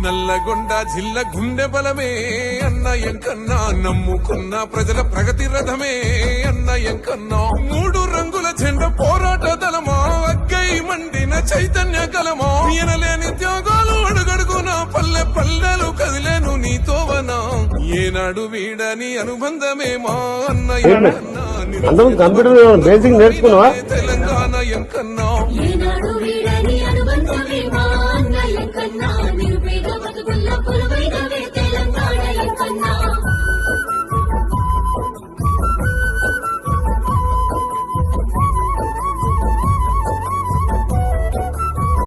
నల్లగొండ జిల్లా గుండె బలమే అన్న ఎంకన్నా, నమ్ముకున్న ప్రజల ప్రగతి రథమే అన్న ఎంకన్నా. మూడు రంగుల జెండా పోరాట దళమా, అగ్గై మండిన చైతన్య కలమా. ఎనలేని త్యాగాలు అడుగడుగున పల్లె పల్లెలు కదిలేను నీతోవనా. ఏనాడు వీడని అనుబంధమే మా అన్న ఎంకన్నా. Computer basic నేర్చుకున్నావా? తెలంగాణ ఎంకన్నా.